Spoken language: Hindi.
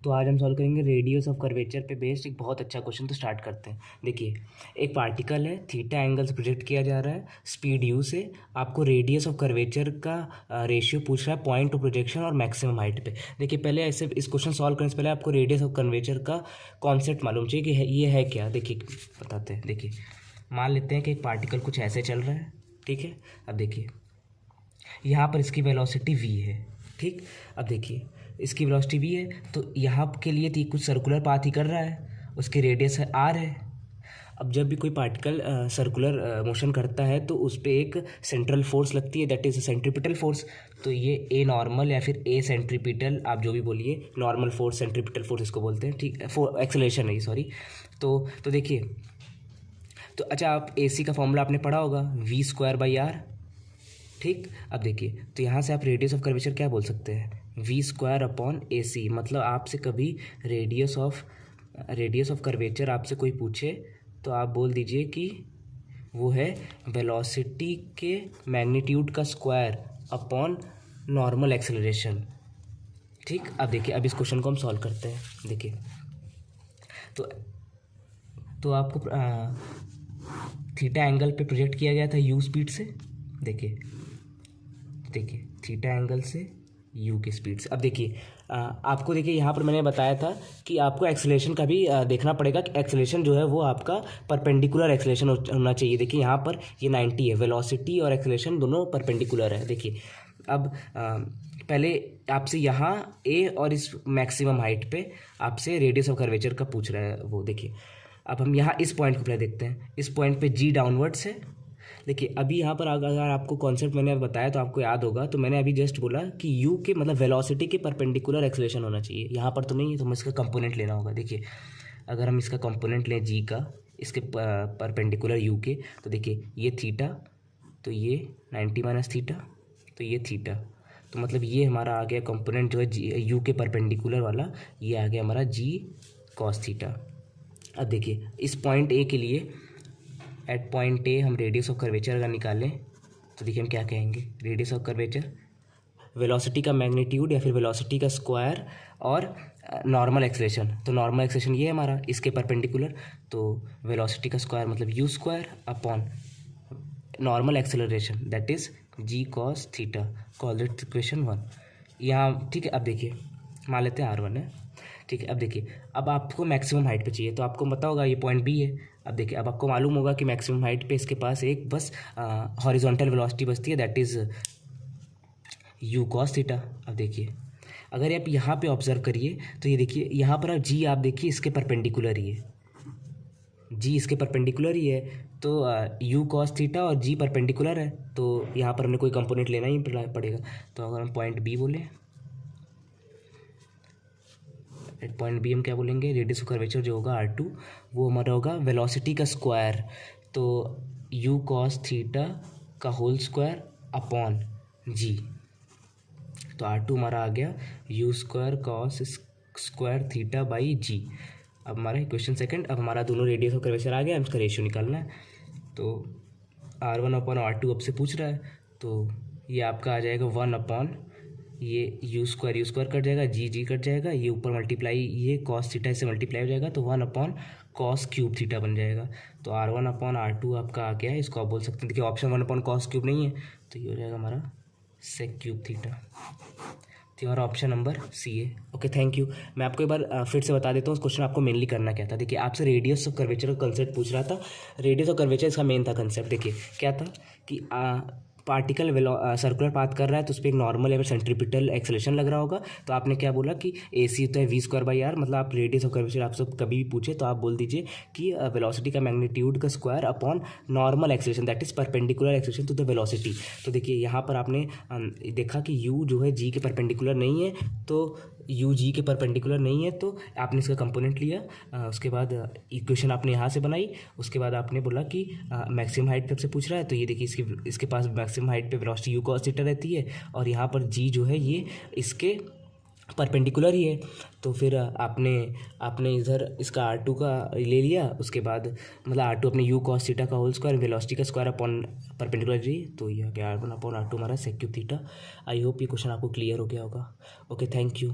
तो आज हम सॉल्व करेंगे रेडियस ऑफ कर्वेचर पे बेस्ड एक बहुत अच्छा क्वेश्चन। तो स्टार्ट करते हैं। देखिए, एक पार्टिकल है, थीटा एंगल से प्रोजेक्ट किया जा रहा है स्पीड यू से। आपको रेडियस ऑफ कर्वेचर का रेशियो पूछ रहा है पॉइंट टू प्रोजेक्शन और मैक्सिमम हाइट पे। देखिए, पहले ऐसे इस क्वेश्चन सॉल्व करने से पहले आपको रेडियस ऑफ कर्वेचर का कॉन्सेप्ट मालूम चाहिए कि ये है क्या। देखिए बताते हैं। देखिए, मान लेते हैं कि एक पार्टिकल कुछ ऐसे चल रहा है, ठीक है। अब देखिए, यहाँ पर इसकी वेलोसिटी v है, ठीक। अब देखिए, इसकी वेलोसिटी v है, तो यहाँ के लिए तो कुछ सर्कुलर पाथ ही कर रहा है, उसकी रेडियस है r है। अब जब भी कोई पार्टिकल सर्कुलर मोशन करता है तो उस पर एक सेंट्रल फोर्स लगती है, दैट इज़ सेंट्रीपिटल फोर्स। तो ये ए नॉर्मल या फिर ए सेंट्रीपिटल, आप जो भी बोलिए, नॉर्मल फोर्स, सेंट्रीपिटल फोर्स इसको बोलते हैं, ठीक। एक्सेलरेशन है ये, सॉरी। तो देखिए, तो अच्छा, आप ए सी का फॉर्मूला आपने पढ़ा होगा, v²/r, ठीक। अब देखिए, तो यहाँ से आप रेडियस ऑफ कर्वेचर क्या बोल सकते हैं, v²/ac। मतलब आपसे कभी रेडियस ऑफ कर्वेचर आपसे कोई पूछे तो आप बोल दीजिए कि वो है वेलोसिटी के मैग्नीट्यूड का स्क्वायर अपॉन नॉर्मल एक्सेलरेशन, ठीक। अब देखिए, अब इस क्वेश्चन को हम सॉल्व करते हैं। देखिए, तो आपको थीटा एंगल पे प्रोजेक्ट किया गया था यू स्पीड से। देखिए थीटा एंगल से यू की स्पीड से। अब देखिए, आपको देखिए यहाँ पर मैंने बताया था कि आपको एक्सेलरेशन का भी देखना पड़ेगा कि एक्सेलरेशन जो है वो आपका परपेंडिकुलर एक्सेलरेशन होना चाहिए। देखिए, यहाँ पर ये 90 है, वेलोसिटी और एक्सेलरेशन दोनों परपेंडिकुलर है। देखिए, अब पहले आपसे यहाँ ए और इस मैक्सिमम हाइट पे आपसे रेडियस ऑफ कर्वेचर का पूछ रहा है वो। देखिए, अब हम यहाँ इस पॉइंट को पहले देखते हैं। इस पॉइंट पे जी डाउनवर्ड्स है। देखिए, अभी यहाँ पर अगर आपको कॉन्सेप्ट मैंने बताया तो आपको याद होगा, तो मैंने अभी जस्ट बोला कि यू के मतलब वेलोसिटी के परपेंडिकुलर एक्सेलरेशन होना चाहिए। यहाँ पर तो नहीं है, तो हमें इसका कंपोनेंट लेना होगा। देखिए, अगर हम इसका कंपोनेंट लें जी का, इसके परपेंडिकुलर यू के, तो देखिए ये थीटा, तो ये 90 - थीटा, तो ये थीटा। तो मतलब ये हमारा आ गया कंपोनेंट जो है यू के परपेंडिकुलर वाला, ये आ गया हमारा जी कॉस थीटा। अब देखिए, इस पॉइंट ए के लिए, एट पॉइंट ए हम रेडियस ऑफ कर्वेचर अगर निकालें तो देखिए हम क्या कहेंगे, रेडियस ऑफ कर्वेचर वेलोसिटी का मैग्नीट्यूड या फिर वेलोसिटी का स्क्वायर और नॉर्मल एक्सेलरेशन। तो नॉर्मल एक्सेलरेशन ये है हमारा इसके परपेंडिकुलर, तो वेलोसिटी का स्क्वायर मतलब u square upon normal acceleration that is g cos theta. Call it equation 1 यहाँ, ठीक है। अब देखिए, मान लेते हैं R1 है, ठीक है। अब देखिए, अब आपको मैक्सिमम हाइट पे चाहिए, तो आपको पता होगा ये पॉइंट बी है। अब देखिए, अब आपको मालूम होगा कि मैक्सिमम हाइट पे इसके पास एक बस हॉरिजॉन्टल वेलोसिटी बचती है, that is you cos theta. अब देखिए, अगर आप यहाँ पे ऑब्जर्व करिए तो ये देखिए, यहाँ पर जी आप देखिए इसके परपेंडिकुलर ही है, जी इसके परपेंडिकुलर ही है, तो यू कॉस थीटा और जी परपेंडिकुलर है, तो यहाँ पर हमें कोई कंपोनेंट लेना ही पड़ेगा। तो अगर हम पॉइंट बी बोले, एट पॉइंट बी हम क्या बोलेंगे, रेडियस ऑफ कर्वेचर जो होगा R2 वो हमारा होगा वेलोसिटी का स्क्वायर, तो यू कॉस थीटा का होल स्क्वायर अपॉन जी। तो R2 हमारा आ गया u square cos square theta by g. अब हमारा क्वेश्चन सेकंड, अब हमारा दोनों रेडियस ऑफ कर्वेचर आ गया, हम इसका रेशियो निकालना है। तो R1/R2 अब से पूछ रहा है, तो ये आपका आ जाएगा 1 ये यू स्क्वायर कट जाएगा, जी कट जाएगा, ये ऊपर मल्टीप्लाई, ये कॉस थीटा से मल्टीप्लाई हो जाएगा, तो 1/cos क्यूब थीटा बन जाएगा। तो R1/R2 आपका आ गया है, इसको आप बोल सकते हैं। देखिए, ऑप्शन 1/cos क्यूब नहीं है, तो ये हो जाएगा हमारा सेक क्यूब थीटा। तो हमारा ऑप्शन नंबर सी है। Okay, thank you. मैं आपको एक बार फिर से बता देता हूँ उस क्वेश्चन आपको मेनली करना क्या था। देखिए, आपसे रेडियस ऑफ कर्वेचर का कंसेप्ट पूछ रहा था। रेडियस ऑफ कर्वेचर इसका मेन था कंसेप्ट। देखिए क्या था कि पार्टिकल सर्कुलर पाथ कर रहा है, तो उस पर एक नॉर्मल या फिर सेंट्रीपिटल एक्सेलरेशन लग रहा होगा। तो आपने क्या बोला कि ए सी होता है v²/r। मतलब आप रेडियस ऑफ कर्वेचर आपसे कभी भी पूछे तो आप बोल दीजिए कि वेलोसिटी का मैग्नीट्यूड का square upon normal acceleration that is perpendicular acceleration to the velocity. तो देखिए, यहाँ पर आपने देखा कि u जो है g के परपेंडिकुलर नहीं है, तो यू जी के परपेंडिकुलर नहीं है, तो आपने इसका कंपोनेंट लिया। उसके बाद इक्वेशन आपने यहाँ से बनाई। उसके बाद आपने बोला कि मैक्सिमम हाइट पे आपसे पूछ रहा है, तो ये देखिए इसके पास मैक्सिमम हाइट पे वेलोसिटी यू कॉस थीटा रहती है, और यहाँ पर जी जो है ये इसके परपेंडिकुलर ही है। तो फिर आपने इधर इसका R2 का ले लिया। उसके बाद मतलब R2 अपने यू कॉस थीटा का होल स्क्वायर, वेलोसिटी का स्क्वायर अपॉन परपेंडिकुलर जी, तो ये आ गया R1/R2 हमारा sec cube theta. I hope ये क्वेश्चन आपको क्लियर हो गया होगा। Okay, thank you.